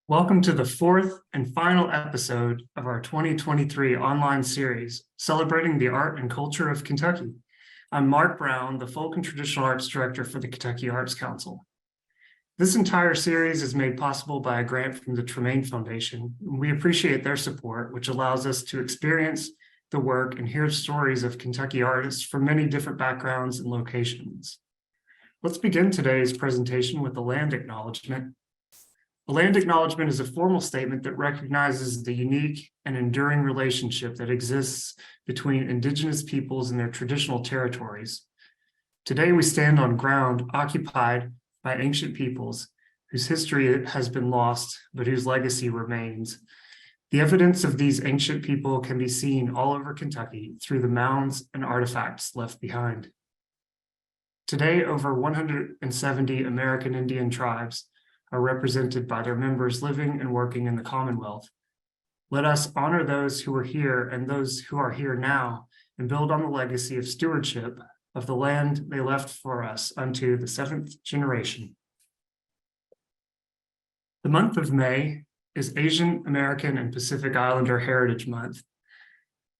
Welcome to the fourth and final episode of our 2023 online series celebrating the art and culture of Kentucky. I'm Mark Brown, the Folk and Traditional Arts Director for the Kentucky Arts Council. This entire series is made possible by a grant from the Tremaine Foundation. We appreciate their support, which allows us to experience the work and hear stories of Kentucky artists from many different backgrounds and locations. Let's begin today's presentation with the land acknowledgement. A land acknowledgement is a formal statement that recognizes the unique and enduring relationship that exists between Indigenous peoples and their traditional territories. Today, we stand on ground occupied by ancient peoples whose history has been lost, but whose legacy remains. The evidence of these ancient people can be seen all over Kentucky through the mounds and artifacts left behind. Today, over 170 American Indian tribes are represented by their members living and working in the Commonwealth. Let us honor those who were here and those who are here now and build on the legacy of stewardship of the land they left for us unto the seventh generation. The month of May is Asian American and Pacific Islander Heritage Month.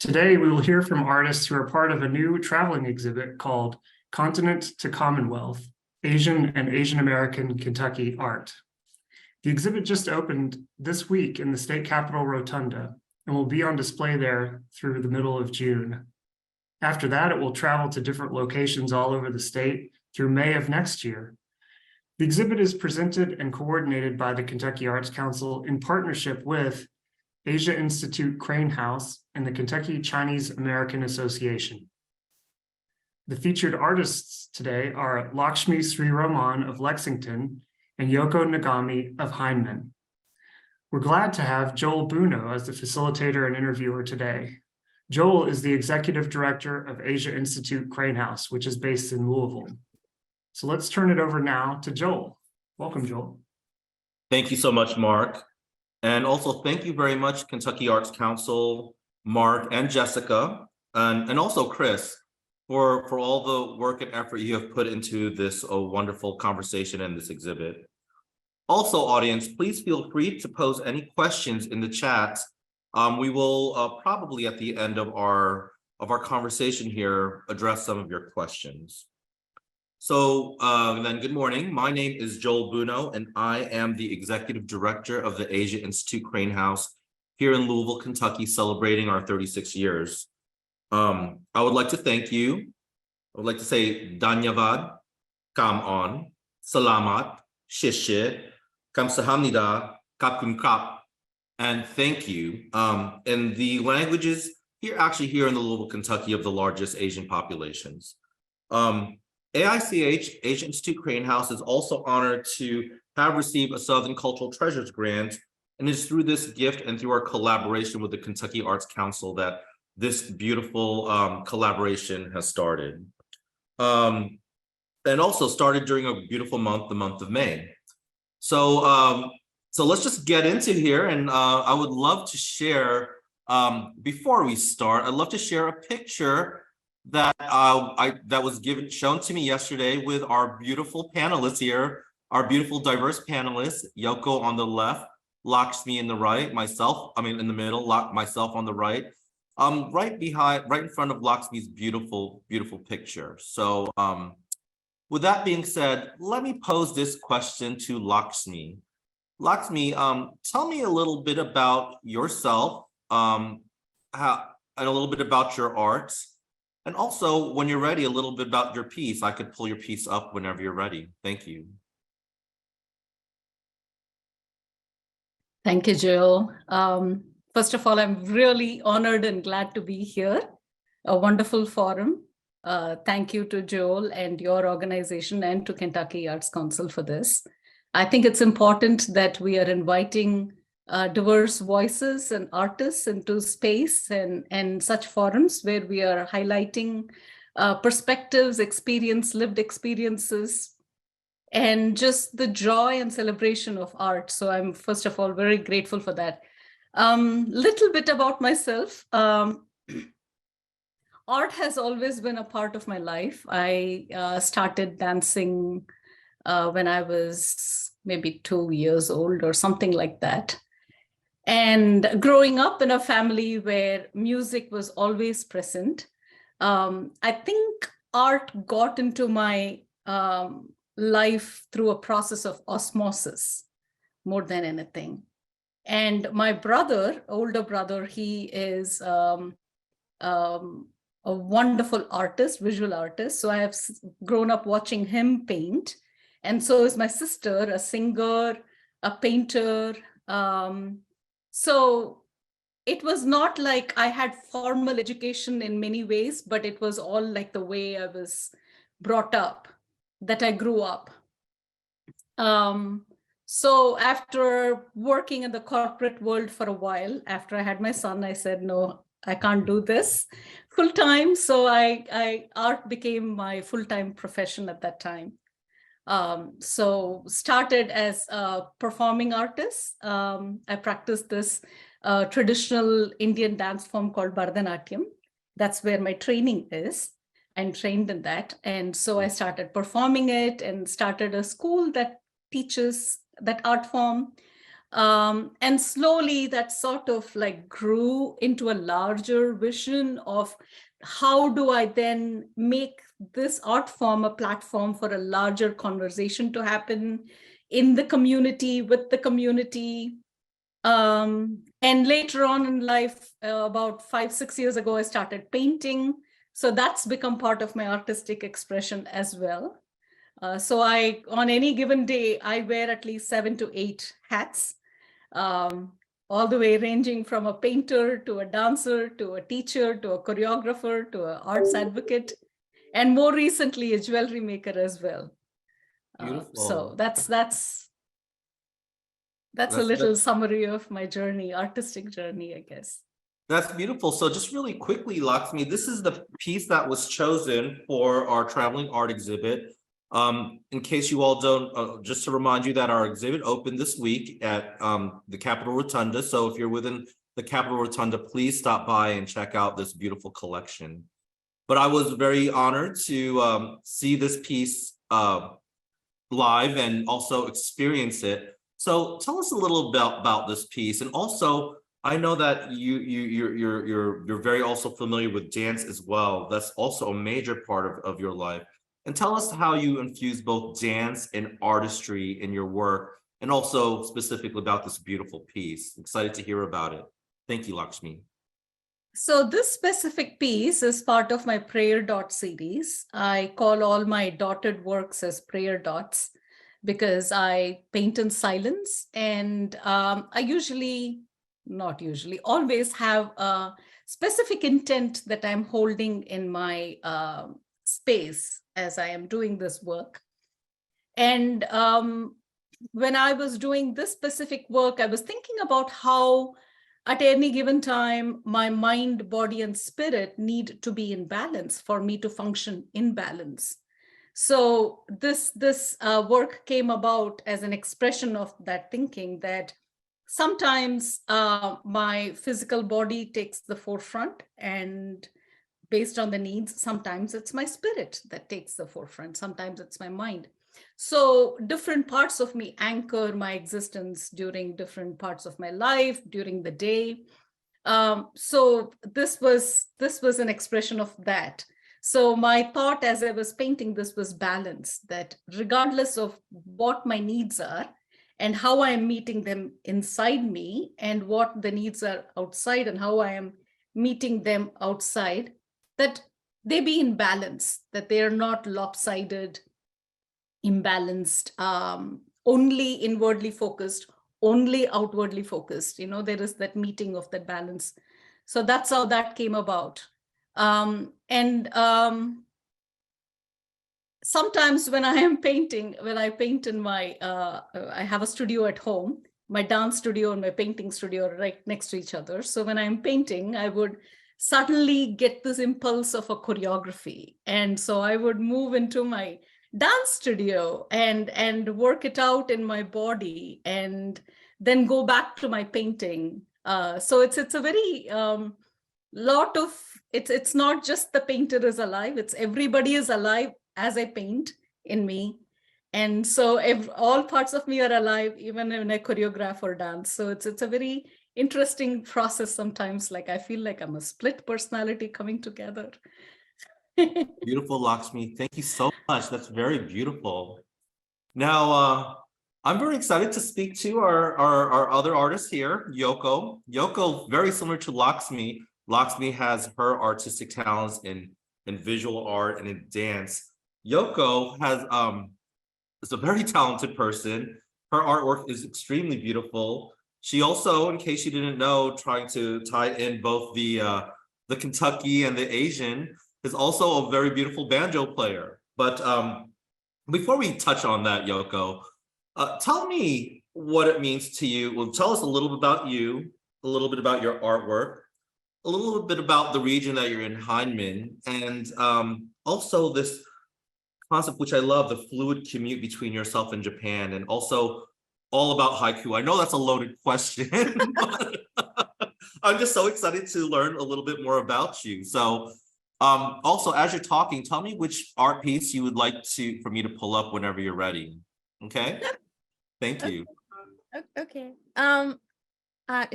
Today, we will hear from artists who are part of a new traveling exhibit called Continent to Commonwealth, Asian and Asian American Kentucky Art. The exhibit just opened this week in the State Capitol Rotunda and will be on display there through the middle of June. After that, it will travel to different locations all over the state through May of next year. The exhibit is presented and coordinated by the Kentucky Arts Council in partnership with Asia Institute Crane House and the Kentucky Chinese American Association. The featured artists today are Lakshmi Sriraman of Lexington and Yoko Nogami of Heinemann. We're glad to have Joel Buno as the facilitator and interviewer today. Joel is the executive director of Asia Institute Crane House, which is based in Louisville. So let's turn it over now to Joel. Welcome, Joel. Thank you so much, Mark. And also thank you very much, Kentucky Arts Council, Mark and Jessica, and also Chris, for all the work and effort you have put into this wonderful conversation and this exhibit. Also, audience, please feel free to pose any questions in the chat. We will probably at the end of our conversation here address some of your questions. So then good morning. My name is Joel Buno, and I am the executive director of the Asia Institute Crane House here in Louisville, Kentucky, celebrating our 36 years. I would like to thank you. I would like to say Dhanyavad, Kam On, Salamat, Shishit, Kamsahamnida, Kapkum Kap, and thank you. In the languages here in the Louisville, Kentucky, of the largest Asian populations. AICH, Asia Institute Crane House, is also honored to have received a Southern Cultural Treasures grant, and it's through this gift and through our collaboration with the Kentucky Arts Council that this beautiful collaboration has started. And also started during a beautiful month, the month of May. So let's just get into here, and I would love to share, before we start, I'd love to share a picture that that was shown to me yesterday with our beautiful panelists here, our beautiful diverse panelists, Yoko on the left, Lakshmi in the right, in the middle, myself on the right. Right in front of Lakshmi's beautiful, beautiful picture. So with that being said, let me pose this question to Lakshmi. Lakshmi, tell me a little bit about yourself, and a little bit about your art, and also, when you're ready, a little bit about your piece. I could pull your piece up whenever you're ready. Thank you. Thank you, Joel. First of all, I'm really honored and glad to be here. A wonderful forum. Thank you to Joel and your organization and to Kentucky Arts Council for this. I think it's important that we are inviting diverse voices and artists into space and such forums where we are highlighting perspectives, lived experiences, and just the joy and celebration of art. So I'm, first of all, very grateful for that. Little bit about myself. Art has always been a part of my life. I started dancing when I was maybe 2 years old or something like that. And growing up in a family where music was always present, I think art got into my life through a process of osmosis more than anything. And my brother, older brother, he is a wonderful artist, visual artist. So I have grown up watching him paint. And so is my sister, a singer, a painter. So it was not like I had formal education in many ways, but it was all like the way I was brought up, that I grew up. So after working in the corporate world for a while, after I had my son, I said, no, I can't do this full time. So art became my full-time profession at that time. So started as a performing artist. I practiced this traditional Indian dance form called Bharatanatyam. That's where my training is. I'm trained in that. And so I started performing it and started a school that teaches that art form. And slowly that sort of like grew into a larger vision of how do I then make this art form a platform for a larger conversation to happen in the community, with the community. And later on in life, about 5-6 years ago, I started painting. So that's become part of my artistic expression as well. So on any given day, I wear at least 7 to 8 hats, all the way ranging from a painter to a dancer, to a teacher, to a choreographer, to an arts advocate, and more recently, a jewelry maker as well. Beautiful. So that's a little summary of my journey, artistic journey, I guess. That's beautiful. So just really quickly, Lakshmi, this is the piece that was chosen for our traveling art exhibit. In case you all don't, just to remind you that our exhibit opened this week at the Capitol Rotunda. So if you're within the Capitol Rotunda, please stop by and check out this beautiful collection. But I was very honored to see this piece live and also experience it. So tell us a little about this piece. And also, I know that you're very also familiar with dance as well. That's also a major part of your life. And tell us how you infuse both dance and artistry in your work, and also specifically about this beautiful piece. Excited to hear about it. Thank you, Lakshmi. So this specific piece is part of my prayer dot series. I call all my dotted works as prayer dots because I paint in silence, and I always have a specific intent that I'm holding in my space as I am doing this work. And when I was doing this specific work, I was thinking about how at any given time, my mind, body, and spirit need to be in balance for me to function in balance. So this work came about as an expression of that thinking, that sometimes my physical body takes the forefront, and based on the needs, sometimes it's my spirit that takes the forefront, sometimes it's my mind. So different parts of me anchor my existence during different parts of my life, during the day. So this was an expression of that. So my thought as I was painting this was balance, that regardless of what my needs are and how I am meeting them inside me, and what the needs are outside and how I am meeting them outside, that they be in balance, that they are not lopsided, imbalanced, only inwardly focused, only outwardly focused. There is that meeting of that balance. So that's how that came about. Sometimes when I am painting, when I paint in my, I have a studio at home, my dance studio and my painting studio are right next to each other. So when I'm painting, I would suddenly get this impulse of a choreography. And so I would move into my dance studio and work it out in my body, and then go back to my painting. So it's a very lot of, it's not just the painter is alive, it's everybody is alive as I paint in me. And so all parts of me are alive, even when I choreograph or dance. So it's a very interesting process sometimes. Like I feel like I'm a split personality coming together. Beautiful, Lakshmi. Thank you so much. That's very beautiful. Now, I'm very excited to speak to our other artist here, Yoko. Yoko, very similar to Lakshmi. Lakshmi has her artistic talents in visual art and in dance. Yoko is a very talented person. Her artwork is extremely beautiful. She also, in case you didn't know, trying to tie in both the Kentucky and the Asian, is also a very beautiful banjo player. But before we touch on that, Yoko, tell me what it means to you. Well, tell us a little bit about you, a little bit about your artwork, a little bit about the region that you're in, Hindman, and also this concept, which I love, the fluid commute between yourself and Japan, and also all about haiku. I know that's a loaded question, but I'm just so excited to learn a little bit more about you. So also, as you're talking, tell me which art piece you would like for me to pull up whenever you're ready. Okay, thank you. Okay.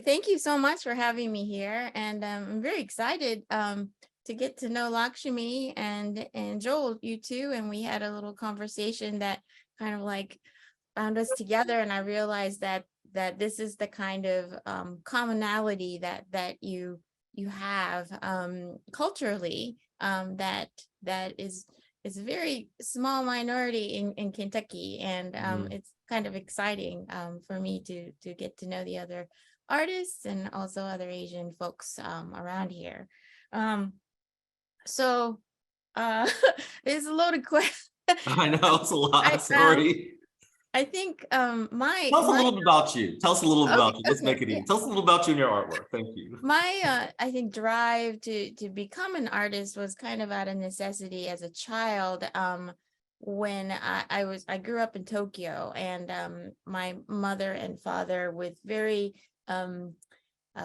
Thank you so much for having me here, and I'm very excited to get to know Lakshmi and Joel, you too. And we had a little conversation that kind of like bound us together, and I realized that this is the kind of commonality that you have culturally, that is a very small minority in Kentucky, and it's kind of exciting for me to get to know the other artists and also other Asian folks around here. So it's a loaded question. I know it's a lot. Sorry. I think Tell us a little bit about you. Tell us a little bit about you. Let's okay, make it easy. yeah. Tell us a little about you and your artwork. Thank you. My I think drive to become an artist was kind of out of necessity as a child. When I grew up in Tokyo, and my mother and father, with very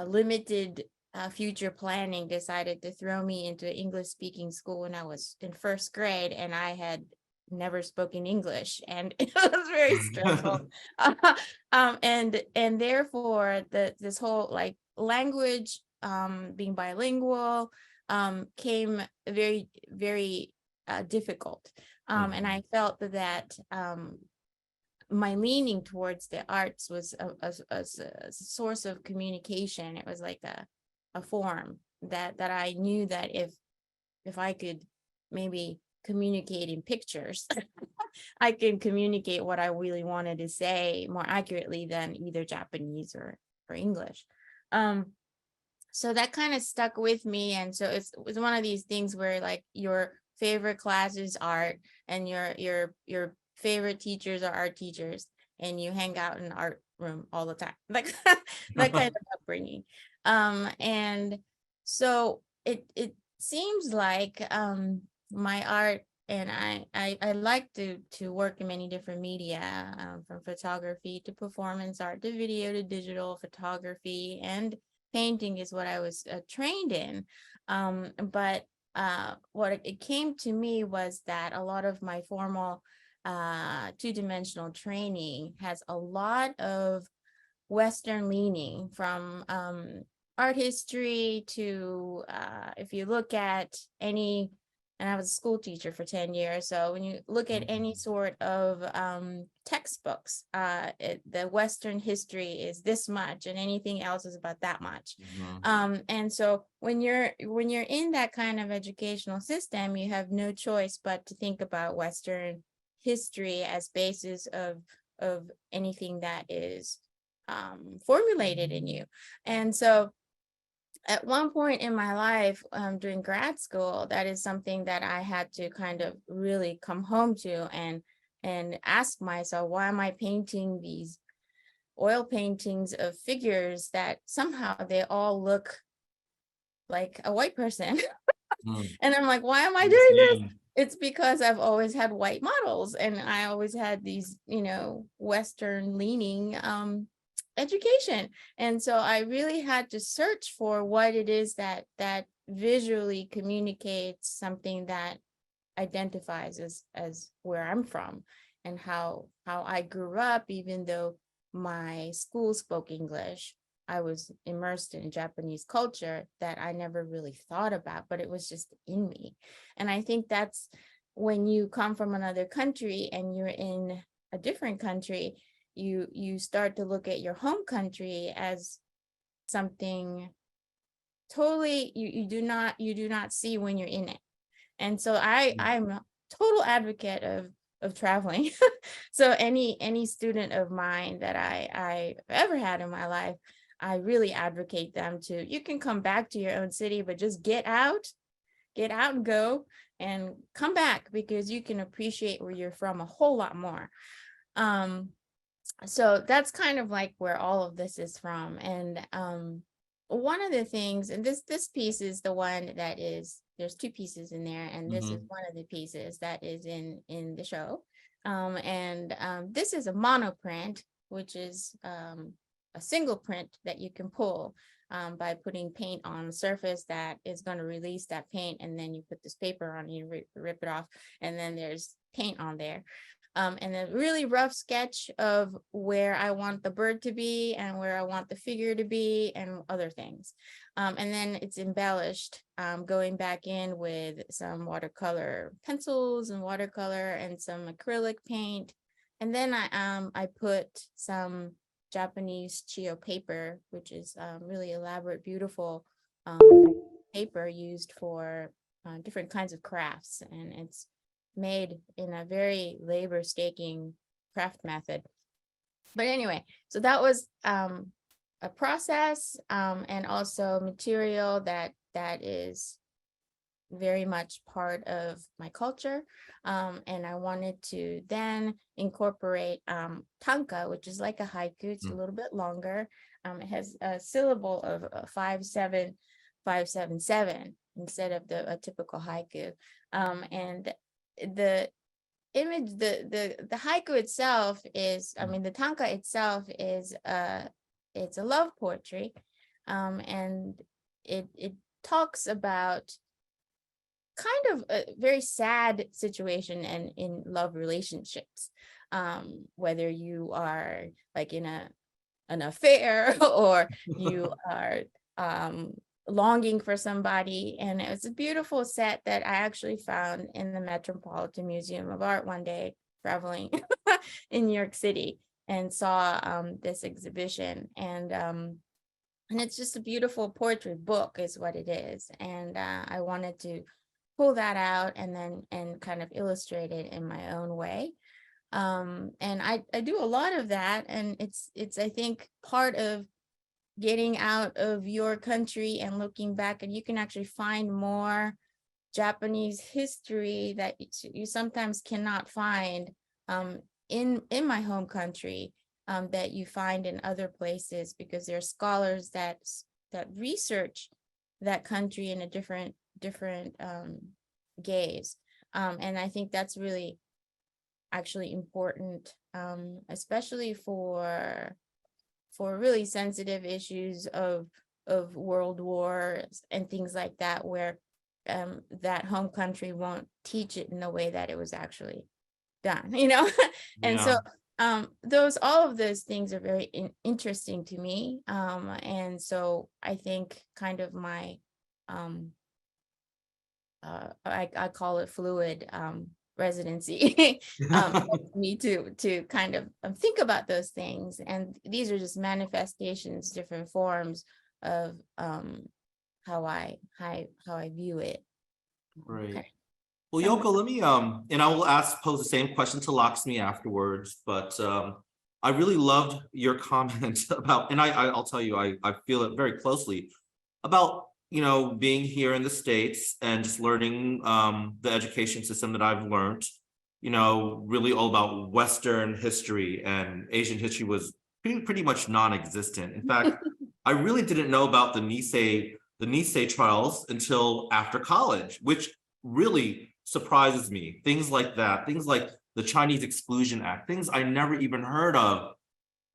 limited future planning, decided to throw me into English speaking school when I was in first grade, and I had never spoken English, and it was very stressful. And therefore this whole like language, being bilingual, came very, very difficult. And I felt that my leaning towards the arts was a source of communication. It was like a form that I knew that if I could maybe communicate in pictures, I can communicate what I really wanted to say more accurately than either Japanese or English. So that kind of stuck with me. And so it was one of these things where like your favorite class is art, and your favorite teachers are art teachers, and you hang out in the art room all the time, like that kind of upbringing. And so it seems like my art, and I like to work in many different media, from photography to performance art to video to digital photography, and painting is what I was trained in. But what it came to me was that a lot of my formal two-dimensional training has a lot of Western leaning, from art history to if you look at any, and I was a school teacher for 10 years. So when you look at any sort of textbooks, the Western history is this much, and anything else is about that much. And so when you're in that kind of educational system, you have no choice but to think about Western history as basis of anything that is formulated in you. And so at one point in my life, during grad school, that is something that I had to kind of really come home to and ask myself, why am I painting these oil paintings of figures that somehow they all look like a white person? And I'm like, why am I doing this? It's because I've always had white models, and I always had these, Western leaning education. And so I really had to search for what it is that visually communicates something that identifies as where I'm from. how I grew up, even though my school spoke English, I was immersed in Japanese culture that I never really thought about, but it was just in me. And I think that's when you come from another country and you're in a different country, you start to look at your home country as something totally you do not see when you're in it. And so I'm a total advocate of traveling. So any student of mine that I've ever had in my life, I really advocate them to, you can come back to your own city, but just get out and go and come back, because you can appreciate where you're from a whole lot more. So that's kind of like where all of this is from. And one of the things, and this piece is the one that is, there's two pieces in there, and this is one of the pieces that is in the show. This is a monoprint, which is a single print that you can pull by putting paint on the surface that is going to release that paint, and then you put this paper on, you rip it off, and then there's paint on there. And a really rough sketch of where I want the bird to be and where I want the figure to be and other things. And then it's embellished, going back in with some watercolor pencils and watercolor and some acrylic paint. And then I put some Japanese chio paper, which is really elaborate, beautiful paper used for different kinds of crafts. And it's made in a very labor-staking craft method. But anyway, so that was a process and also material that is very much part of my culture. And I wanted to then incorporate tanka, which is like a haiku. It's a little bit longer. It has a syllable of 5-7-5-7-7 instead of a typical haiku. And the image, the haiku itself is, I mean, the tanka itself is it's a love poetry, and it talks about kind of a very sad situation and in love relationships, whether you are like in an affair or you are longing for somebody. And it was a beautiful set that I actually found in the Metropolitan Museum of Art one day, traveling in New York City, and saw this exhibition. And it's just a beautiful poetry book is what it is. And I wanted to pull that out and kind of illustrate it in my own way. And I do a lot of that, and it's I think part of getting out of your country and looking back, and you can actually find more Japanese history that you sometimes cannot find in my home country, that you find in other places, because there are scholars that research that country in a different gaze. And I think that's really actually important, especially for really sensitive issues of world wars and things like that, where that home country won't teach it in the way that it was actually done, And so all of those things are very interesting to me. And so I think kind of my I call it fluid residency, me to kind of think about those things. And these are just manifestations, different forms of how I view it. Right. Okay. Well, Yoko, let me and I will pose the same question to Lakshmi afterwards, but I really loved your comment about, and I'll tell you, I feel it very closely about being here in the States and just learning the education system that I've learned, really all about Western history, and Asian history was pretty much non-existent. In fact, I really didn't know about the Nisei trials until after college, which really surprises me. Things like that, things like the Chinese Exclusion Act, things I never even heard of,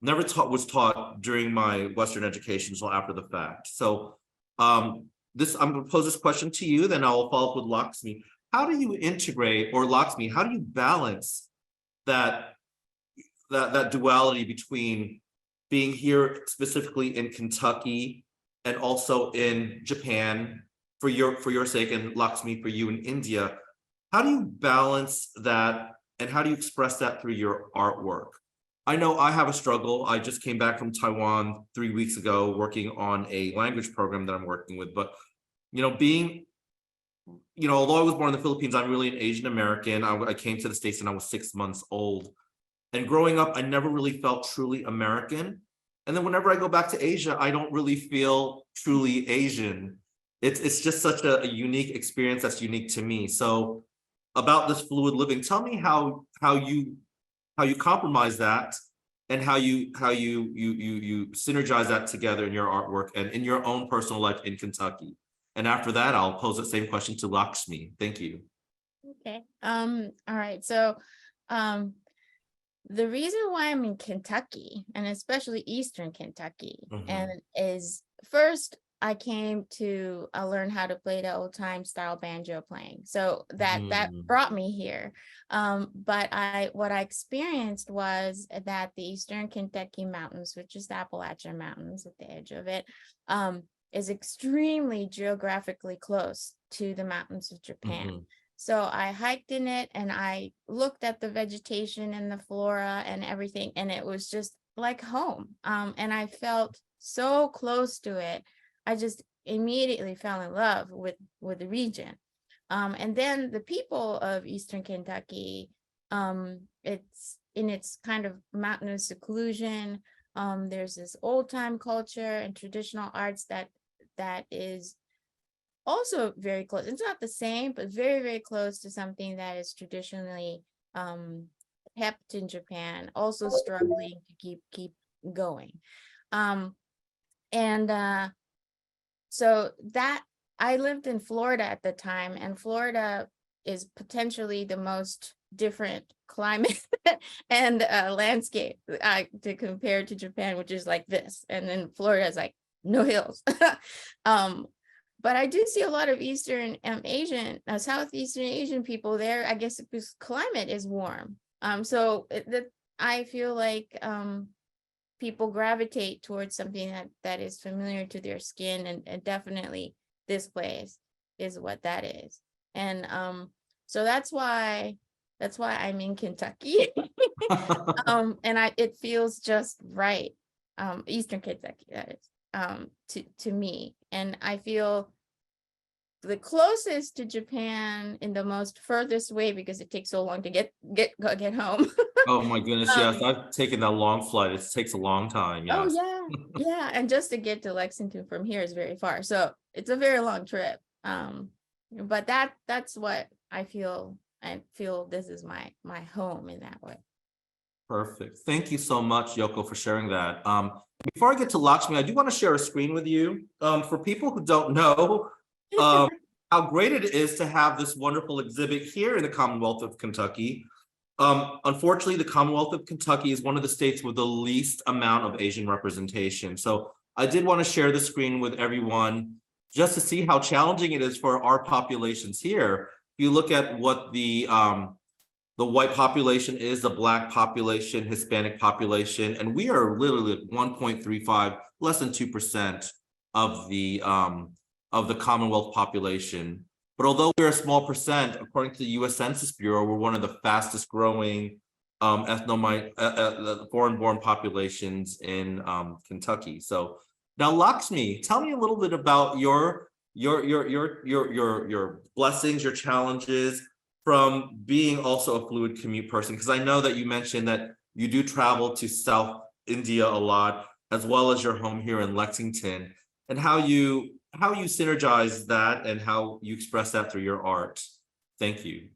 was taught during my Western education until after the fact. So I'm going to pose this question to you, then I'll follow up with Lakshmi. How do you integrate, or Lakshmi, how do you balance that duality between being here specifically in Kentucky and also in Japan for your sake, and Lakshmi, for you in India. How do you balance that, and how do you express that through your artwork? I know I have a struggle. I just came back from Taiwan 3 weeks ago working on a language program that I'm working with. But, although I was born in the Philippines, I'm really an Asian American. I came to the States when I was 6 months old. And growing up, I never really felt truly American. And then whenever I go back to Asia, I don't really feel truly Asian. It's just such a unique experience that's unique to me. So about this fluid living, tell me how you compromise that, and how you synergize that together in your artwork and in your own personal life in Kentucky. And after that, I'll pose the same question to Lakshmi. Thank you. Okay. All right. So the reason why I'm in Kentucky, and especially Eastern Kentucky, and is first I came to learn how to play the old time style banjo playing. So that brought me here. But what I experienced was that the Eastern Kentucky mountains, which is the Appalachian Mountains at the edge of it, is extremely geographically close to the mountains of Japan. So I hiked in it and I looked at the vegetation and the flora and everything, and it was just like home. And I felt so close to it. I just immediately fell in love with the region. And then the people of Eastern Kentucky, it's in its kind of mountainous seclusion. There's this old time culture and traditional arts that is also very close. It's not the same, but very, very close to something that is traditionally kept in Japan, also struggling to keep going. So that I lived in Florida at the time, and Florida is potentially the most different climate and landscape to compare to Japan, which is like this. And then Florida is like no hills. But I do see a lot of Eastern Asian, Southeastern Asian people there, I guess because climate is warm. So I feel like people gravitate towards something that is familiar to their skin, and definitely this place is what that is. And so that's why I'm in Kentucky. And it feels just right. Eastern Kentucky, that is, to me. And I feel the closest to Japan in the most furthest way, because it takes so long to get home. Oh my goodness, yes. I've taken that long flight. It takes a long time. Yes. Oh yeah. And just to get to Lexington from here is very far. So it's a very long trip. But that's what I feel. I feel this is my home in that way. Perfect. Thank you so much, Yoko, for sharing that. Before I get to Lakshmi, I do want to share a screen with you. For people who don't know how great it is to have this wonderful exhibit here in the Commonwealth of Kentucky. Unfortunately, the Commonwealth of Kentucky is one of the states with the least amount of Asian representation. So I did want to share the screen with everyone just to see how challenging it is for our populations here. If you look at what the white population is, the Black population, Hispanic population, and we are literally at 1.35, less than 2% of the Commonwealth population. But although we're a small percent, according to the U.S. Census Bureau, we're one of the fastest growing foreign-born populations in Kentucky. So now, Lakshmi, tell me a little bit about your blessings, your challenges from being also a fluid commute person, because I know that you mentioned that you do travel to South India a lot, as well as your home here in Lexington, and how you synergize that and how you express that through your art. Thank you.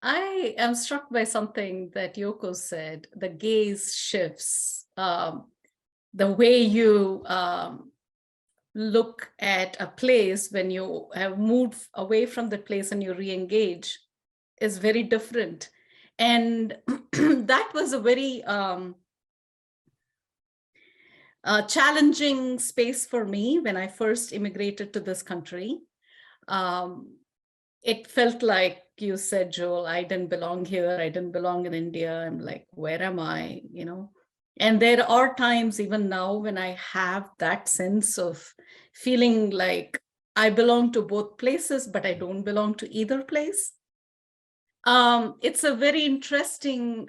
I am struck by something that Yoko said. The gaze shifts. The way you look at a place when you have moved away from the place and you re-engage is very different. And that was a very challenging space for me when I first immigrated to this country. It felt like you said, Joel, I didn't belong here. I didn't belong in India. I'm like, where am I? You know, and there are times even now when I have that sense of feeling like I belong to both places, but I don't belong to either place. It's a very interesting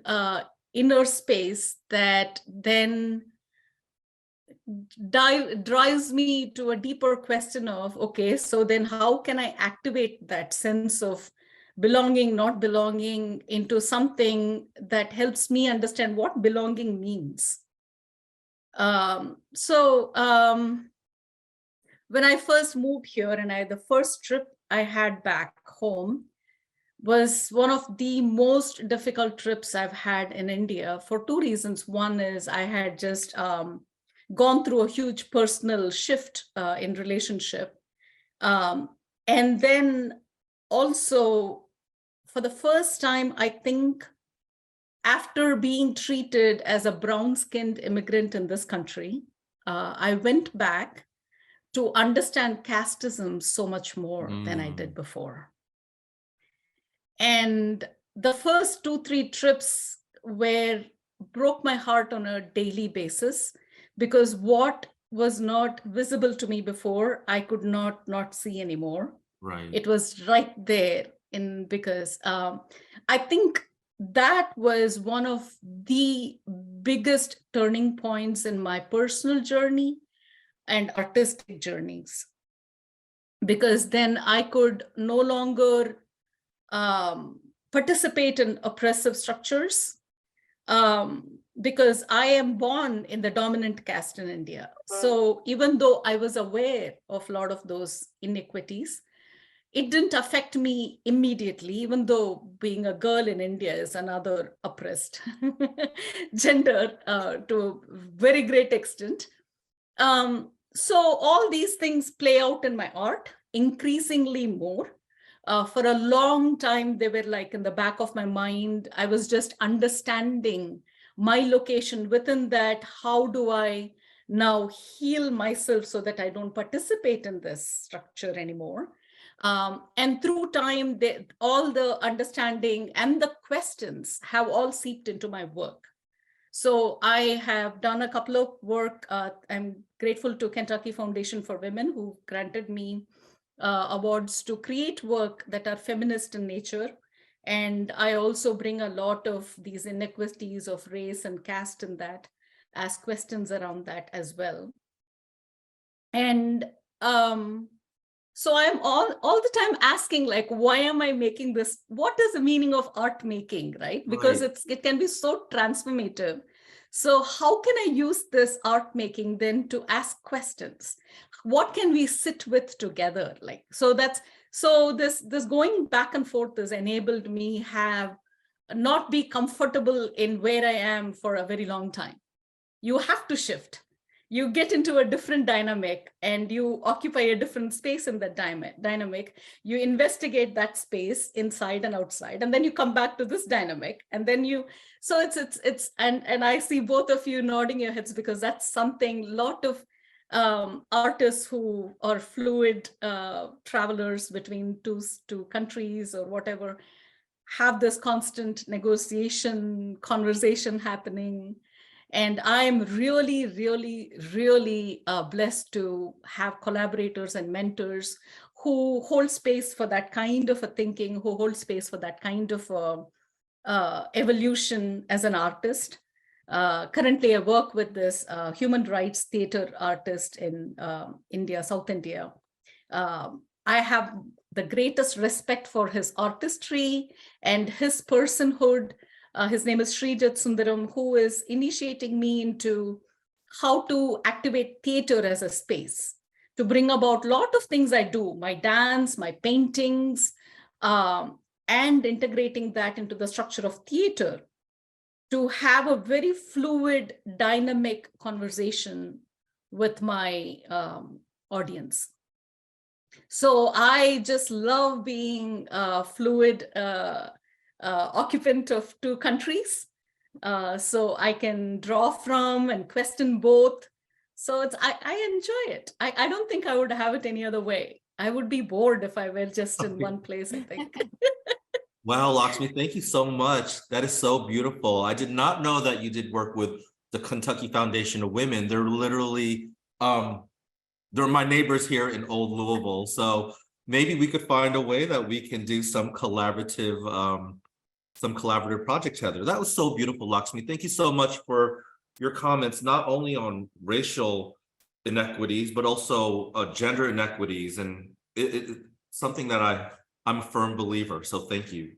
inner space that then drives me to a deeper question of, okay, so then how can I activate that sense of belonging, not belonging into something that helps me understand what belonging means. When I first moved here and the first trip I had back home was one of the most difficult trips I've had in India for two reasons. One is I had just gone through a huge personal shift in relationship. And then also for the first time, I think after being treated as a brown-skinned immigrant in this country, I went back to understand casteism so much more than I did before. And the first 2-3 trips broke my heart on a daily basis, because what was not visible to me before, I could not see anymore. Right. It was right there because I think that was one of the biggest turning points in my personal journey and artistic journeys, because then I could no longer participate in oppressive structures, because I am born in the dominant caste in India. So even though I was aware of a lot of those inequities, it didn't affect me immediately, even though being a girl in India is another oppressed gender to a very great extent. So all these things play out in my art increasingly more. For a long time, they were like in the back of my mind. I was just understanding my location within that. How do I now heal myself so that I don't participate in this structure anymore? And through time, all the understanding and the questions have all seeped into my work. So I have done a couple of work. I'm grateful to Kentucky Foundation for Women, who granted me awards to create work that are feminist in nature. And I also bring a lot of these inequities of race and caste in that, ask questions around that as well. And so I'm all the time asking, like, why am I making this? What is the meaning of art making, right? Because it can be so transformative. So how can I use this art making then to ask questions? What can we sit with together? Like, so this going back and forth has enabled me have not be comfortable in where I am for a very long time. You have to shift. You get into a different dynamic and you occupy a different space in that dynamic. You investigate that space inside and outside, and then you come back to this dynamic. And then so it's and I see both of you nodding your heads, because that's something a lot of artists who are fluid travelers between two countries or whatever have this constant negotiation, conversation happening. And I'm really, really, really blessed to have collaborators and mentors who hold space for that kind of a thinking, who hold space for that kind of evolution as an artist. Currently, I work with this human rights theater artist in India, South India. I have the greatest respect for his artistry and his personhood. His name is Sriraman, who is initiating me into how to activate theater as a space to bring about a lot of things I do, my dance, my paintings, and integrating that into the structure of theater to have a very fluid, dynamic conversation with my audience. So I just love being fluid occupant of two countries, so I can draw from and question both. So I enjoy it. I don't think I would have it any other way. I would be bored if I were just in one place, I think. Wow, Lakshmi, thank you so much. That is so beautiful. I did not know that you did work with the Kentucky Foundation of Women. They're literally, they're my neighbors here in Old Louisville. So maybe we could find a way that we can do some collaborative project together. That was so beautiful, Lakshmi. Thank you so much for your comments, not only on racial inequities, but also gender inequities. And it's something that I'm a firm believer. So thank you.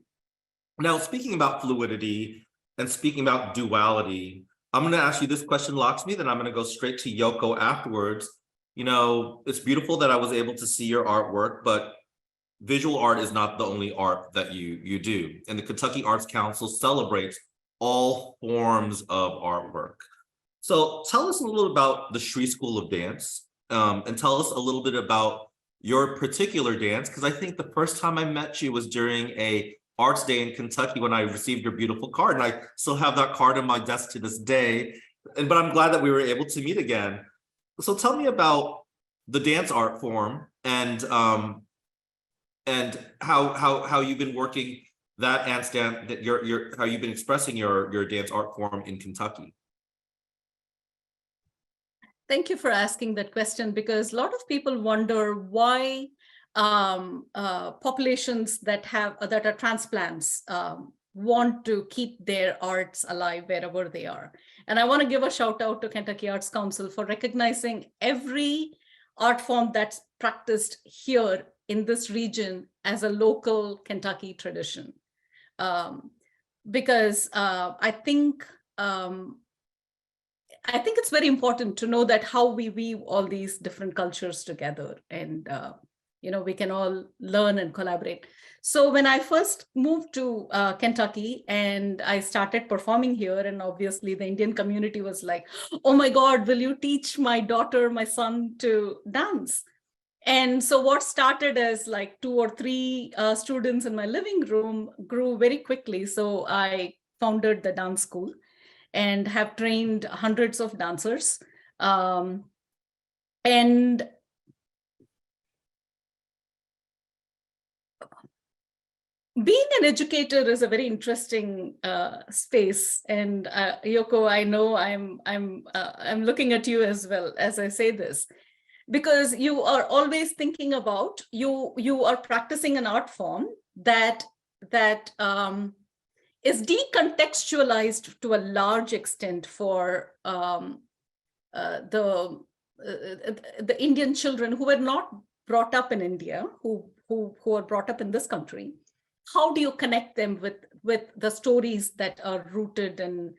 Now, speaking about fluidity and speaking about duality, I'm going to ask you this question, Lakshmi, then I'm going to go straight to Yoko afterwards. You know, it's beautiful that I was able to see your artwork, but visual art is not the only art that you do. And the Kentucky Arts Council celebrates all forms of artwork. So tell us a little about the Sri School of Dance, and tell us a little bit about your particular dance, because I think the first time I met you was during a Arts Day in Kentucky when I received your beautiful card, and I still have that card on my desk to this day. But I'm glad that we were able to meet again. So tell me about the dance art form and how you've been working that handstand, that how you've been expressing your dance art form in Kentucky. Thank you for asking that question, because a lot of people wonder why populations that are transplants want to keep their arts alive wherever they are. And I want to give a shout out to Kentucky Arts Council for recognizing every art form that's practiced here in this region as a local Kentucky tradition. Because I think it's very important to know that how we weave all these different cultures together, and we can all learn and collaborate. So when I first moved to Kentucky and I started performing here, and obviously the Indian community was like, oh my God, will you teach my daughter, my son to dance? And so what started as like 2 or 3 students in my living room grew very quickly. So I founded the dance school and have trained hundreds of dancers. And being an educator is a very interesting space. And Yoko, I know I'm looking at you as well as I say this, because you are always thinking about you are practicing an art form that is decontextualized to a large extent for the Indian children who were not brought up in India, who are brought up in this country. How do you connect them with the stories that are rooted and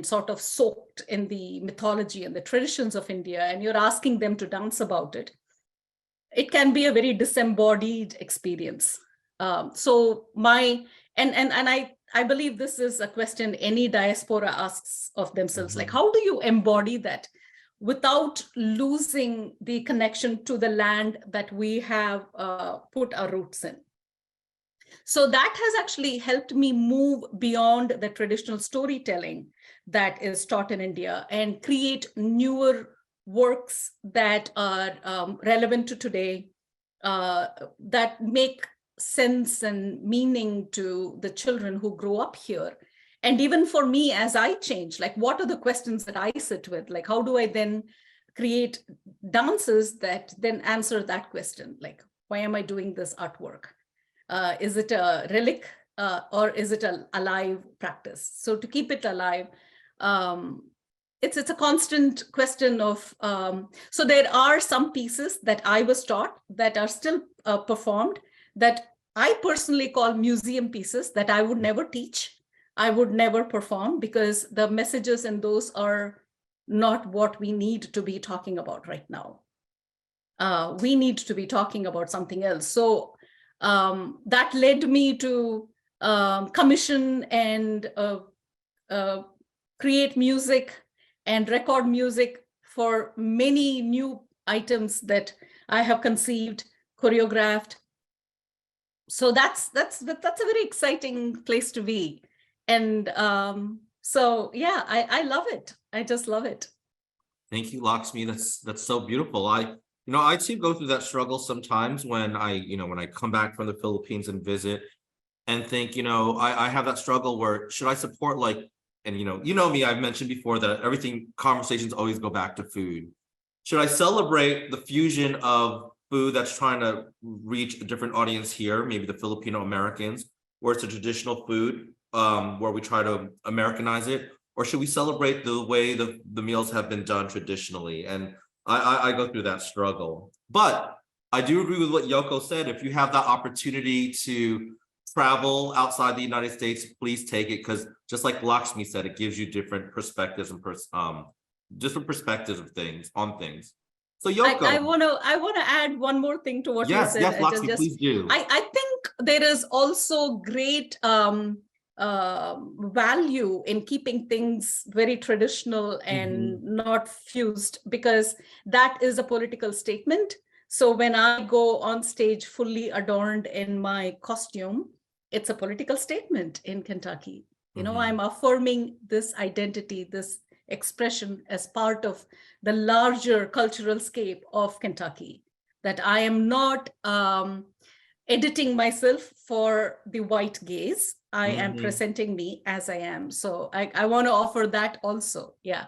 sort of soaked in the mythology and the traditions of India, and you're asking them to dance about it? It can be a very disembodied experience. I believe this is a question any diaspora asks of themselves, Mm-hmm. like, how do you embody that without losing the connection to the land that we have put our roots in? So that has actually helped me move beyond the traditional storytelling that is taught in India and create newer works that are relevant to today, that make sense and meaning to the children who grow up here. And even for me, as I change, like, what are the questions that I sit with? Like, how do I then create dances that then answer that question? Like, why am I doing this artwork? Is it a relic or is it an alive practice? So to keep it alive, it's a constant question of, so there are some pieces that I was taught that are still performed that I personally call museum pieces that I would never teach, I would never perform, because the messages in those are not what we need to be talking about right now. We need to be talking about something else. So that led me to commission and create music and record music for many new items that I have conceived, choreographed. So that's a very exciting place to be. And so, yeah, I love it. I just love it. Thank you, Lakshmi. That's so beautiful. I too go through that struggle sometimes when I come back from the Philippines and visit. and think, I have that struggle where should I support and you know me, I've mentioned before that conversations always go back to food. Should I celebrate the fusion of food that's trying to reach a different audience here, maybe the Filipino Americans, where it's a traditional food, where we try to Americanize it, or should we celebrate the way the meals have been done traditionally? And I go through that struggle. But I do agree with what Yoko said. If you have that opportunity to travel outside the United States, please take it, because just like Lakshmi said, it gives you different perspectives and different perspectives of things. So Yoko, I want to add one more thing to what you said. yes, Lakshmi, please do. I think there is also great value in keeping things very traditional and not fused, because that is a political statement. So when I go on stage fully adorned in my costume, it's a political statement in Kentucky. I'm affirming this identity, this expression as part of the larger cultural scape of Kentucky, that I am not editing myself for the white gaze. I am presenting me as I am. So I want to offer that also. Yeah.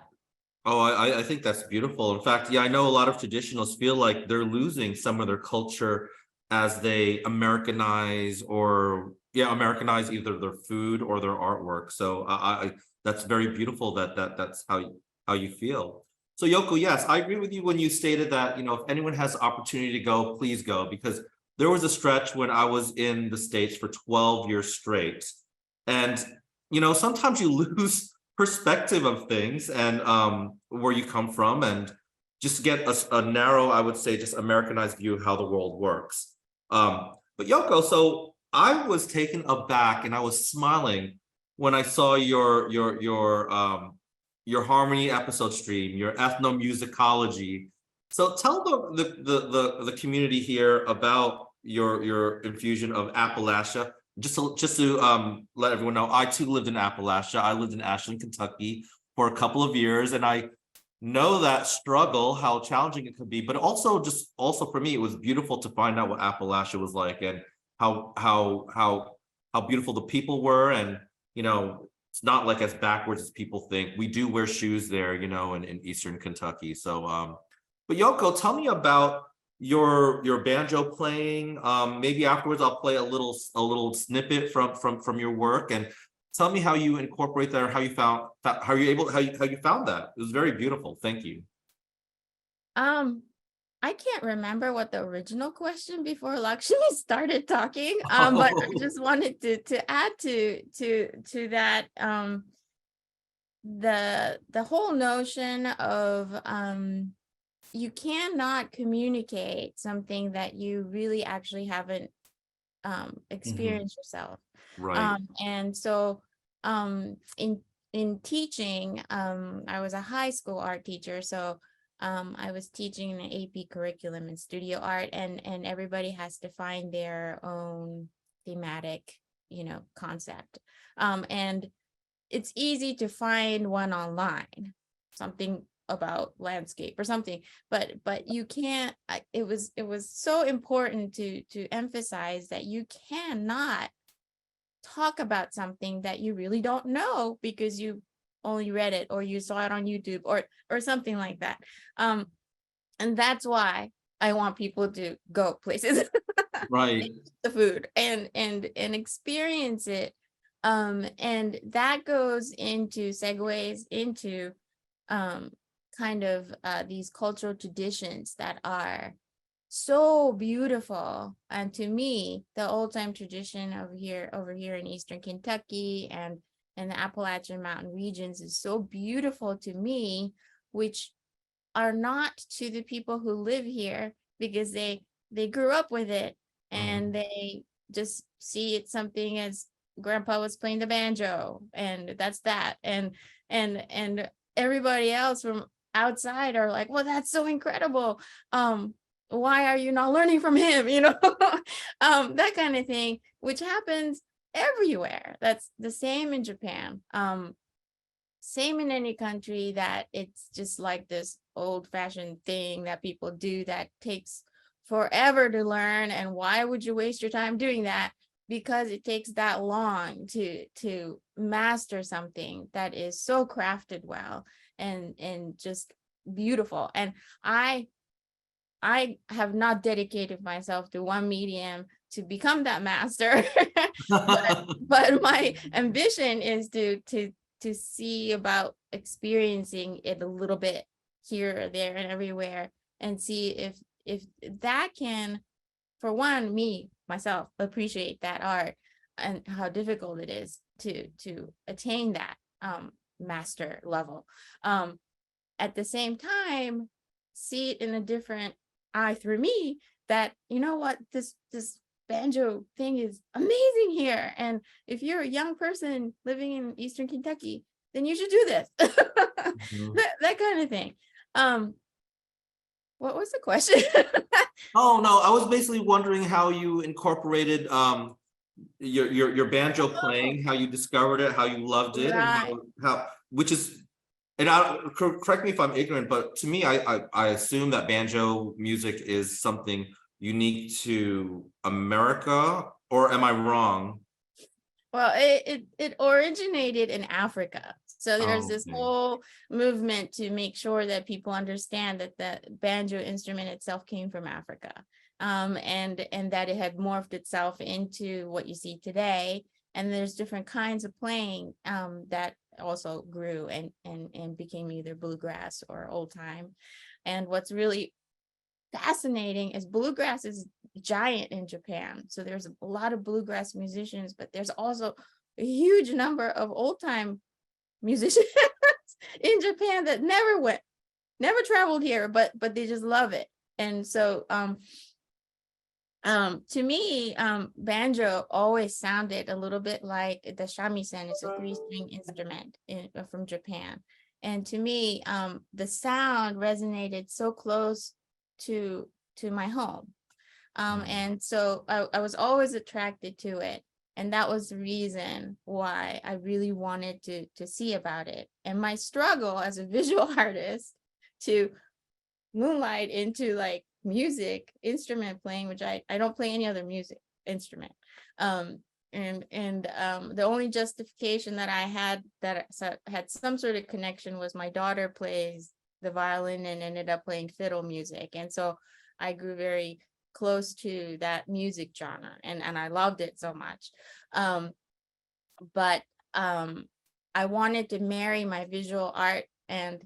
Oh, I think that's beautiful. In fact, I know a lot of traditionalists feel like they're losing some of their culture as they Americanize Americanize either their food or their artwork. So I that's very beautiful that's how you feel. So Yoko, yes, I agree with you when you stated that, if anyone has the opportunity to go, please go, because there was a stretch when I was in the States for 12 years straight. And, sometimes you lose perspective of things and where you come from, and just get a narrow, I would say, just Americanized view of how the world works. But Yoko, so I was taken aback and I was smiling when I saw your harmony episode stream, your ethnomusicology. So tell the community here about your infusion of Appalachia. Just to let everyone know, I too lived in Appalachia. I lived in Ashland, Kentucky for a couple of years, and I know that struggle, how challenging it could be, but also for me, it was beautiful to find out what Appalachia was like, and how beautiful the people were. And it's not like as backwards as people think. We do wear shoes there, in Eastern Kentucky. So but Yoko, tell me about your banjo playing. Maybe afterwards I'll play a little snippet from your work, and tell me how you incorporate that, or how you found that. It was very beautiful. Thank you. I can't remember what the original question before Lakshmi started talking, but I just wanted to add to that, the whole notion of you cannot communicate something that you really actually haven't experienced yourself. Right. And so in teaching, I was a high school art teacher, so I was teaching an AP curriculum in studio art, and everybody has to find their own thematic, concept. And it's easy to find one online, something about landscape or something, but you can't. It was so important to emphasize that you cannot talk about something that you really don't know because you only read it or you saw it on YouTube or something like that. And that's why I want people to go places, right, the food and experience it. And that segues into kind of these cultural traditions that are so beautiful. And to me, the old time tradition over here in Eastern Kentucky and the Appalachian Mountain regions is so beautiful to me, which are not to the people who live here, because they grew up with it and they just see it something as grandpa was playing the banjo and that's that. And everybody else from outside are like, well, that's so incredible. Why are you not learning from him? That kind of thing, which happens everywhere. That's the same in Japan. Same in any country, that it's just like this old-fashioned thing that people do that takes forever to learn. And why would you waste your time doing that? because it takes that long to master something that is so crafted well and just beautiful. And I have not dedicated myself to one medium to become that master, but my ambition is to see about experiencing it a little bit here, there, and everywhere, and see if that can, for one, myself appreciate that art and how difficult it is to attain that master level. At the same time, see it in a different eye through me, that, you know what, this banjo thing is amazing here. And if you're a young person living in Eastern Kentucky, then you should do this. that kind of thing. What was the question? Oh, no, I was basically wondering how you incorporated your banjo playing, how you discovered it, how you loved it, Right. and how which is, and correct me if I'm ignorant, but to me, I assume that banjo music is something unique to America, or am I wrong? Well, it originated in Africa. So there's this Okay. whole movement to make sure that people understand that the banjo instrument itself came from Africa, and that it had morphed itself into what you see today. And there's different kinds of playing that also grew and became either bluegrass or old time. And what's really fascinating is bluegrass is giant in Japan. So there's a lot of bluegrass musicians, but there's also a huge number of old time musicians in Japan that never traveled here, but they just love it. And so to me, banjo always sounded a little bit like the shamisen. It's a 3-string instrument from Japan. And to me, the sound resonated so close to my home. And so I was always attracted to it. And that was the reason why I really wanted to see about it. And my struggle as a visual artist to moonlight into like music instrument playing, which I don't play any other music instrument. And the only justification that I had that had some sort of connection was my daughter plays the violin and ended up playing fiddle music. And so I grew very close to that music genre, and I loved it so much. But I wanted to marry my visual art and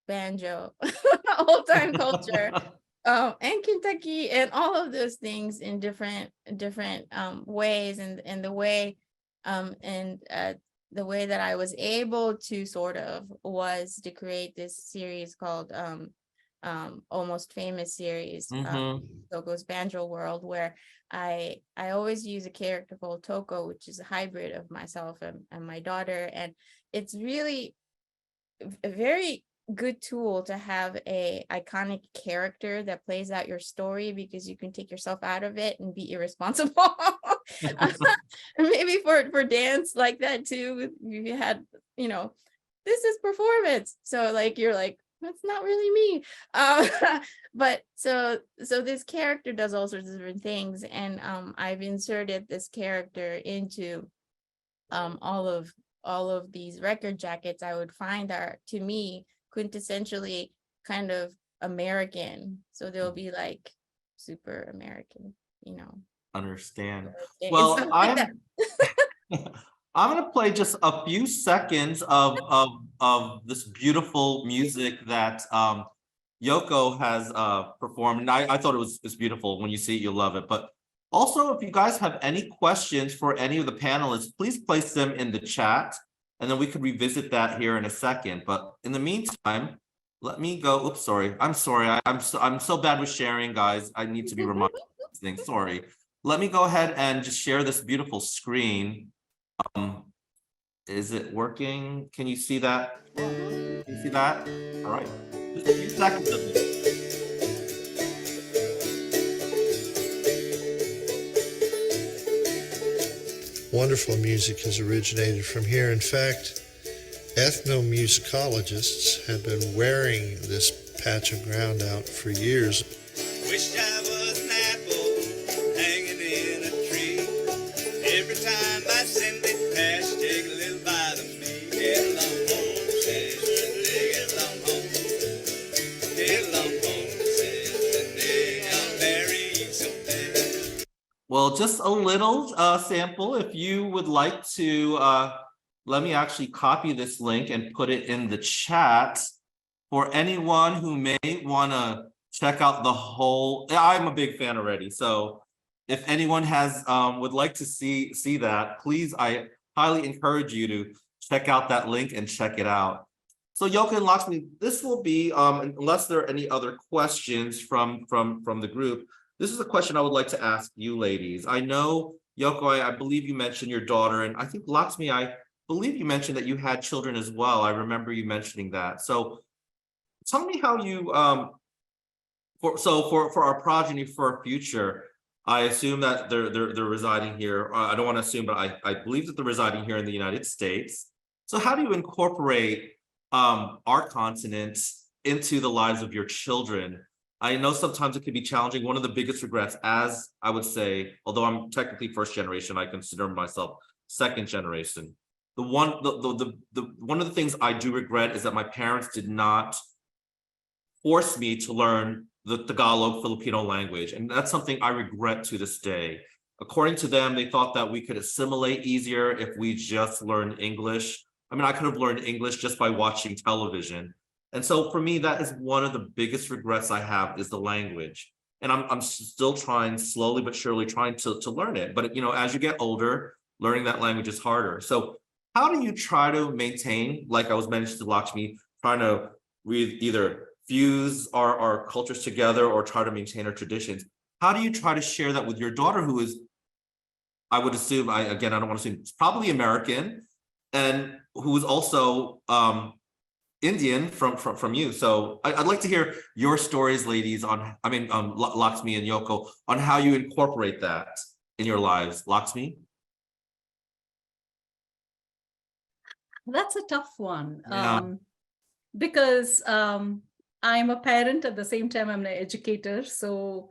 banjo, old time culture, and Kentucky, and all of those things in different ways, and the way the way that I was able to sort of was to create this series called Almost Famous series, Toko's Banjo World, where I always use a character called Toko, which is a hybrid of myself and my daughter. And it's really a very good tool to have a iconic character that plays out your story, because you can take yourself out of it and be irresponsible. Maybe for dance like that too, you had, this is performance, so like you're like, that's not really me. But so this character does all sorts of different things, and I've inserted this character into all of these record jackets I would find are, to me, quintessentially kind of American. So they'll be like super American, Understand. and Well, stuff like that. I'm going to play just a few seconds of this beautiful music that Yoko has performed. And I thought it's beautiful. When you see it, you'll love it. But also, if you guys have any questions for any of the panelists, please place them in the chat, and then we could revisit that here in a second. But in the meantime, let me go. Oops, sorry. I'm sorry. I'm so bad with sharing, guys. I need to be reminded of these things. Sorry. Let me go ahead and just share this beautiful screen. Is it working? Can you see that? Can you see that? All right. Just a few seconds of this. Wonderful music has originated from here. In fact, ethnomusicologists have been wearing this patch of ground out for years. Wish I was an apple hanging in a tree. Well, just a little sample. If you would like to, let me actually copy this link and put it in the chat for anyone who may want to check out the whole. I'm a big fan already, so if anyone has would like to see that, please, I highly encourage you to check out that link and check it out. So Yoko and Lakshmi, this will be unless there are any other questions from the group. This is a question I would like to ask you ladies. I know, Yoko, I believe you mentioned your daughter, and I think Lakshmi, I believe you mentioned that you had children as well. I remember you mentioning that. So tell me how you, for our progeny, for our future, I assume that they're residing here. I don't want to assume, but I believe that they're residing here in the United States. So how do you incorporate our continent into the lives of your children? I know sometimes it can be challenging. One of the biggest regrets, as I would say, although I'm technically first generation, I consider myself second generation. One of the things I do regret is that my parents did not force me to learn the Tagalog Filipino language. And that's something I regret to this day. According to them, they thought that we could assimilate easier if we just learned English. I mean, I could have learned English just by watching television. And so for me, that is one of the biggest regrets I have, is the language. And I'm still trying, slowly but surely trying to learn it. But, you know, as you get older, learning that language is harder. So how do you try to maintain, like I was mentioning to Lakshmi, trying to either fuse our cultures together or try to maintain our traditions? How do you try to share that with your daughter, who is, I would assume, I don't want to assume, it's probably American, and who is also Indian from you. So I'd like to hear your stories, ladies, Lakshmi and Yoko, on how you incorporate that in your lives. Lakshmi? That's a tough one. Yeah. Because I'm a parent, at the same time I'm an educator. So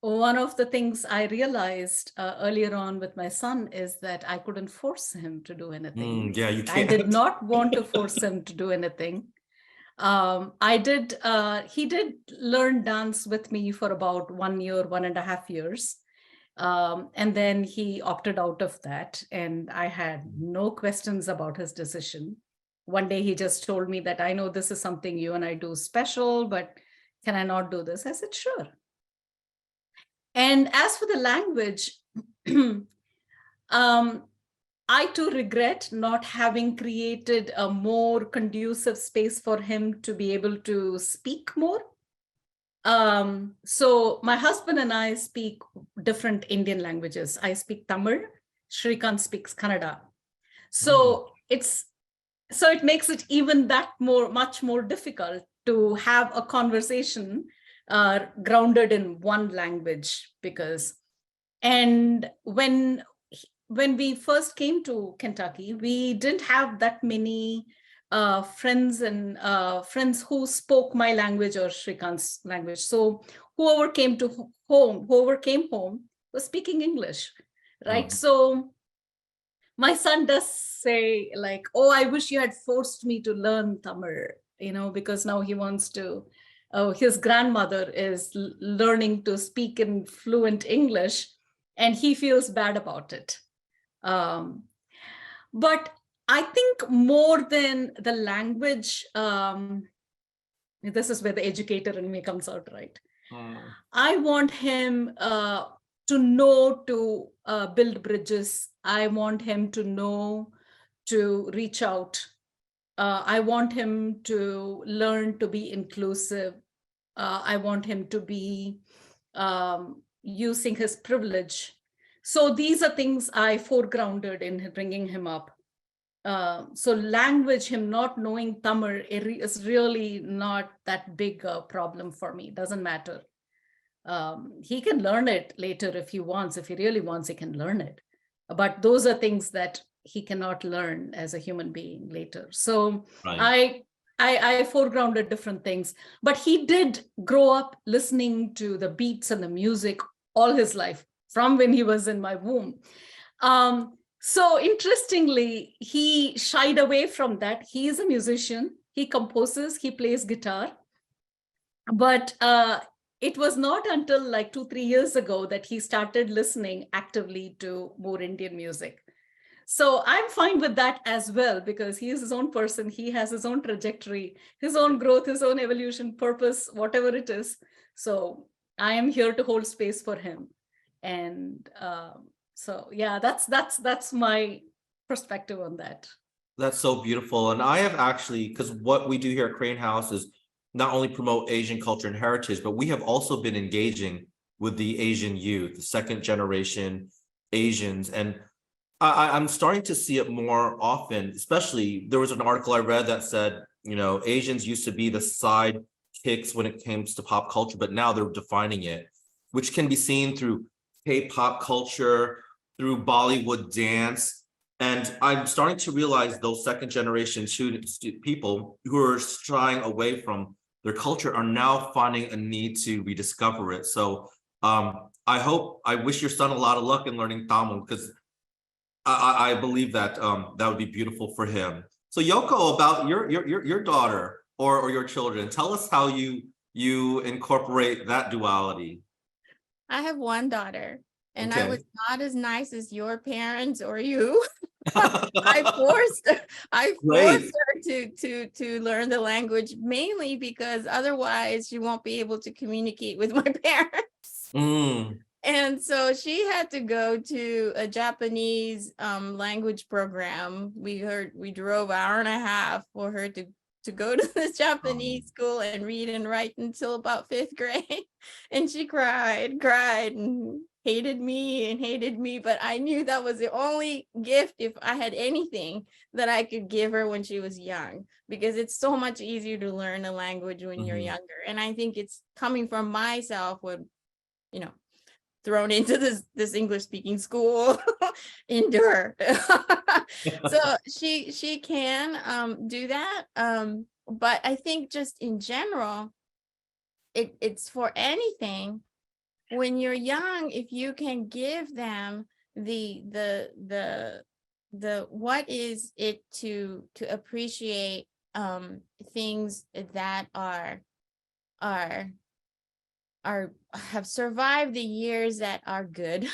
one of the things I realized earlier on with my son is that I couldn't force him to do anything. Yeah, you can't. I did not want to force him to do anything. He did learn dance with me for about 1 year, 1.5 years. And then he opted out of that, and I had no questions about his decision. One day he just told me that, I know this is something you and I do special, but can I not do this? I said, sure. And as for the language, I too regret not having created a more conducive space for him to be able to speak more. So my husband and I speak different Indian languages. I speak Tamil, Srikant speaks Kannada. So it makes it even much more difficult to have a conversation grounded in one language, and when we first came to Kentucky, we didn't have that many friends who spoke my language or Srikant's language. So whoever came home was speaking English, right? So my son does say, like, oh, I wish you had forced me to learn Tamil, because now he wants to. His grandmother is learning to speak in fluent English, and he feels bad about it. But I think more than the language, this is where the educator in me comes out, right? I want him to know to build bridges. I want him to know to reach out. I want him to learn to be inclusive. I want him to be using his privilege. So these are things I foregrounded in bringing him up. So language, him not knowing Tamil is really not that big a problem for me. It doesn't matter. He can learn it later if he wants. If he really wants, he can learn it. But those are things that he cannot learn as a human being later. So right. I foregrounded different things. But he did grow up listening to the beats and the music all his life, from when he was in my womb. So interestingly, he shied away from that. He is a musician. He composes, he plays guitar. But it was not until like 2-3 years ago that he started listening actively to more Indian music. So I'm fine with that as well, because he is his own person. He has his own trajectory, his own growth, his own evolution, purpose, whatever it is. So I am here to hold space for him. And so, yeah, that's my perspective on that. That's so beautiful. And I have actually, because what we do here at Crane House is not only promote Asian culture and heritage, but we have also been engaging with the Asian youth, the second generation Asians. And I'm starting to see it more often, especially there was an article I read that said, Asians used to be the side kicks when it comes to pop culture, but now they're defining it, which can be seen through K-pop culture, through Bollywood dance. And I'm starting to realize those second generation people who are shying away from their culture are now finding a need to rediscover it. So I wish your son a lot of luck in learning Tamil, because I believe that that would be beautiful for him. So Yoko, about your daughter or your children, tell us how you incorporate that duality. I have one daughter, and I Okay. was not as nice as your parents or you. I forced Great. her to learn the language, mainly because otherwise she won't be able to communicate with my parents. Mm. And so she had to go to a Japanese language program. We drove an hour and a half for her to go to this Japanese school and read and write until about 5th grade. And she cried and hated me. But I knew that was the only gift, if I had anything, that I could give her when she was young, because it's so much easier to learn a language when you're younger. And I think it's coming from myself when, thrown into this English speaking school into her. So she can do that. But I think just in general, it's for anything. When you're young, if you can give them the what is it to appreciate things that have survived the years that are good.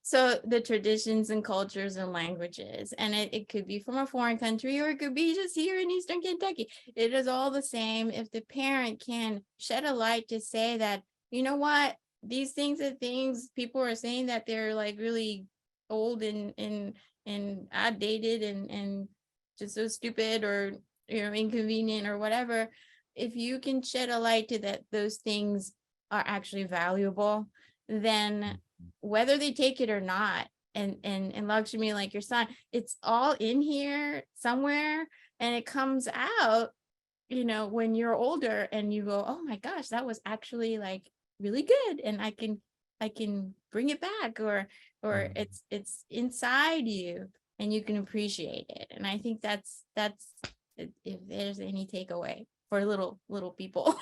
So the traditions and cultures and languages, and it could be from a foreign country, or it could be just here in Eastern Kentucky. It is all the same. If the parent can shed a light to say that, you know what, these things are things people are saying that they're like really old and outdated and just so stupid, or inconvenient or whatever. If you can shed a light to that, those things are actually valuable, then whether they take it or not, and Lakshmi, like your son, it's all in here somewhere, and it comes out, when you're older and you go, oh my gosh, that was actually like really good, and I can bring it back, or it's inside you and you can appreciate it. And I think that's if there's any takeaway for little people.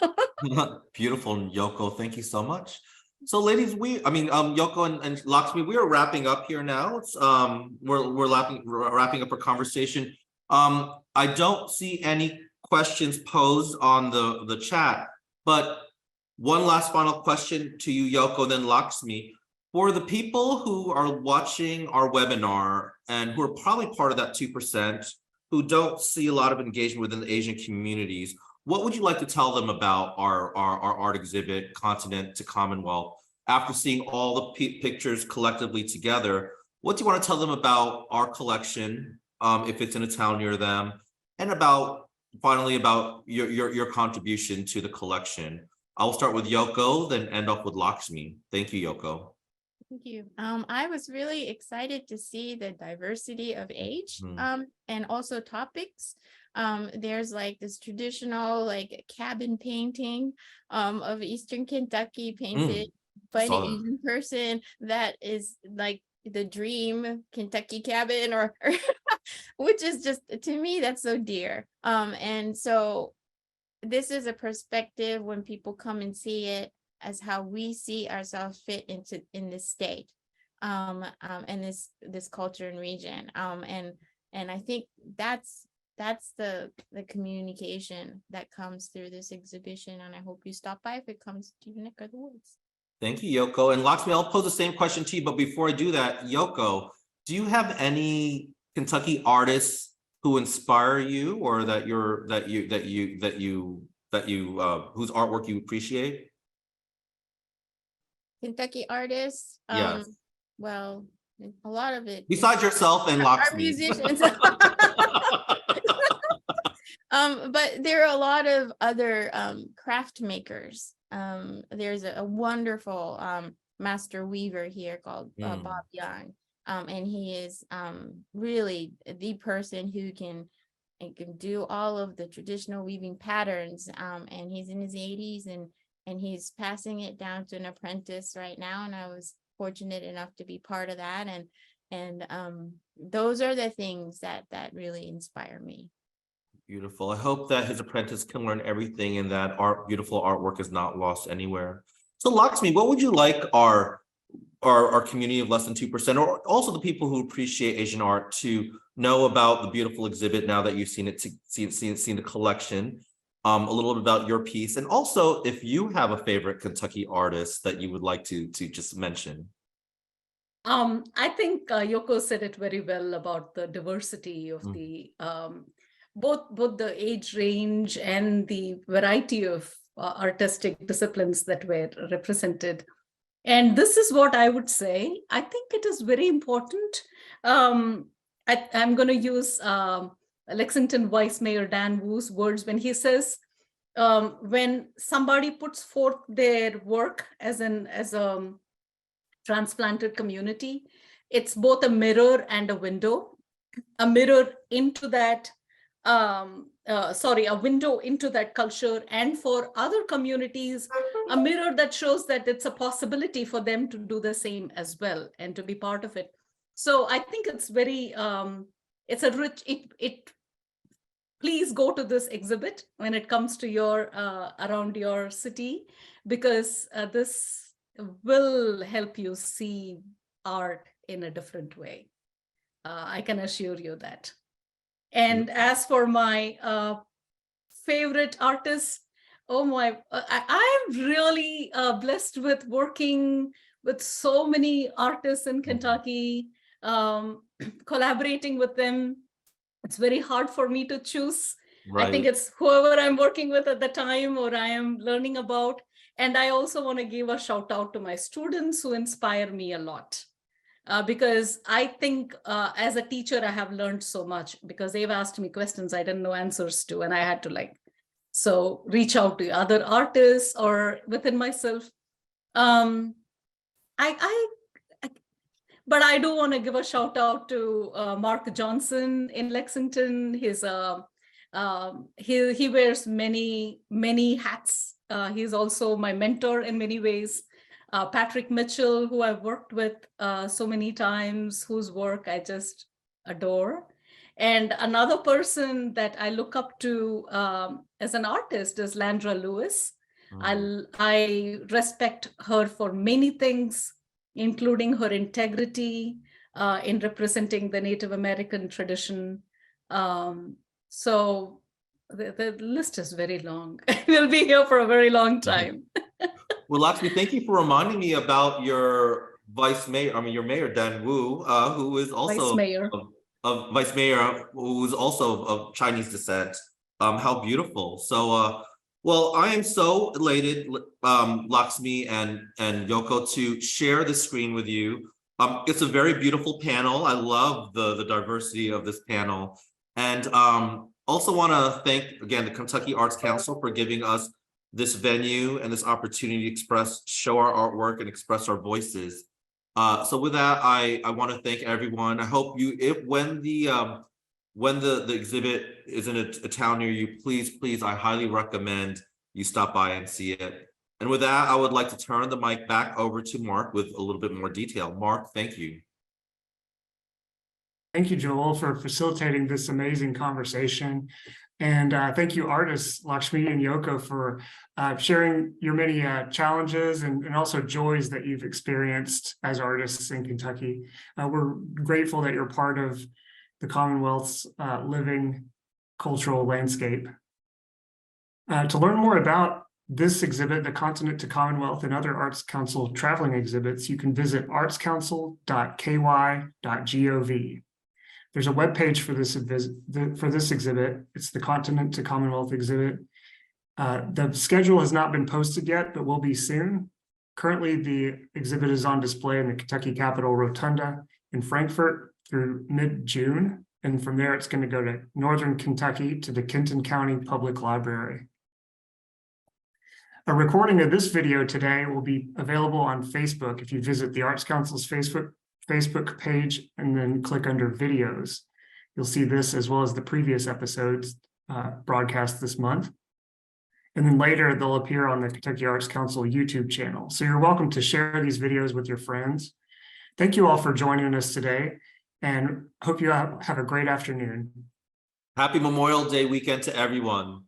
Beautiful, Yoko. Thank you so much. So, ladies, Yoko and Lakshmi, we are wrapping up here now. It's we're wrapping up our conversation. I don't see any questions posed on the chat, but one last final question to you, Yoko, then Lakshmi. For the people who are watching our webinar and who are probably part of that 2% who don't see a lot of engagement within the Asian communities, what would you like to tell them about our art exhibit, Continent to Commonwealth? After seeing all the pictures collectively together, what do you want to tell them about our collection, if it's in a town near them, and finally about your contribution to the collection? I'll start with Yoko, then end up with Lakshmi. Thank you, Yoko. Thank you. I was really excited to see the diversity of age and also topics. There's like this traditional like cabin painting of Eastern Kentucky painted by an Asian person that is like the dream Kentucky cabin, or which is just, to me, that's so dear. And so this is a perspective when people come and see it, as how we see ourselves fit in this state, and this culture and region. And I think that's that's the communication that comes through this exhibition, and I hope you stop by if it comes to your neck of the woods. Thank you, Yoko. And Lakshmi, I'll pose the same question to you, but before I do that, Yoko, do you have any Kentucky artists who inspire you, or whose artwork you appreciate? Kentucky artists, Yes. well, a lot of it. Besides yourself and Are Lakshmi. musicians. But there are a lot of other craft makers. There's a wonderful master weaver here called Bob Young. And he is really the person who can do all of the traditional weaving patterns. And he's in his 80s, and he's passing it down to an apprentice right now. And I was fortunate enough to be part of that. And those are the things that really inspire me. Beautiful. I hope that his apprentice can learn everything, and that beautiful artwork is not lost anywhere. So Lakshmi, what would you like our community of less than 2%, or also the people who appreciate Asian art, to know about the beautiful exhibit now that you've seen it, seen the collection, a little bit about your piece, and also if you have a favorite Kentucky artist that you would like to just mention? I think Yoko said it very well about the diversity of the both the age range and the variety of artistic disciplines that were represented. And this is what I would say. I think it is very important. I'm going to use Lexington Vice Mayor Dan Wu's words when he says, when somebody puts forth their work as a transplanted community, it's both a mirror and a window. A mirror into that, a window into that culture, and for other communities, a mirror that shows that it's a possibility for them to do the same as well and to be part of it. So I think it's very, it's a rich, please go to this exhibit when it comes to your, around your city, because this will help you see art in a different way. I can assure you that. And as for my favorite artists, oh my, I'm really blessed with working with so many artists in Kentucky, collaborating with them. It's very hard for me to choose. Right. I think it's whoever I'm working with at the time or I am learning about. And I also want to give a shout out to my students who inspire me a lot. Because I think as a teacher, I have learned so much, because they've asked me questions I didn't know answers to, and I had to reach out to other artists or within myself. But I do want to give a shout out to Mark Johnson in Lexington. He wears many hats. He's also my mentor in many ways. Patrick Mitchell, who I've worked with so many times, whose work I just adore. And another person that I look up to as an artist is Landra Lewis. I respect her for many things, including her integrity in representing the Native American tradition. So the list is very long. We'll be here for a very long time. Well, Lakshmi, thank you for reminding me about your your mayor, Dan Wu, who is also vice mayor, who is also of Chinese descent. How beautiful. So, well, I am so elated, Lakshmi and Yoko, to share the screen with you. It's a very beautiful panel. I love the diversity of this panel. And also want to thank, again, the Kentucky Arts Council for giving us this venue and this opportunity to show our artwork and express our voices. So with that, I want to thank everyone. I hope when the exhibit is in a town near you, please, I highly recommend you stop by and see it. And with that, I would like to turn the mic back over to Mark with a little bit more detail. Mark, thank you. Thank you, Joel, for facilitating this amazing conversation. And thank you, artists Lakshmi and Yoko, for sharing your many challenges and also joys that you've experienced as artists in Kentucky. We're grateful that you're part of the Commonwealth's living cultural landscape. To learn more about this exhibit, the Continent to Commonwealth, and other Arts Council traveling exhibits, you can visit artscouncil.ky.gov. There's a webpage for this exhibit. It's the Continent to Commonwealth exhibit. The schedule has not been posted yet, but will be soon. Currently, the exhibit is on display in the Kentucky Capitol Rotunda in Frankfort through mid-June. And from there, it's going to go to Northern Kentucky to the Kenton County Public Library. A recording of this video today will be available on Facebook if you visit the Arts Council's Facebook page and then click under videos. You'll see this as well as the previous episodes broadcast this month. And then later they'll appear on the Kentucky Arts Council YouTube channel. So you're welcome to share these videos with your friends. Thank you all for joining us today and hope you have a great afternoon. Happy Memorial Day weekend to everyone.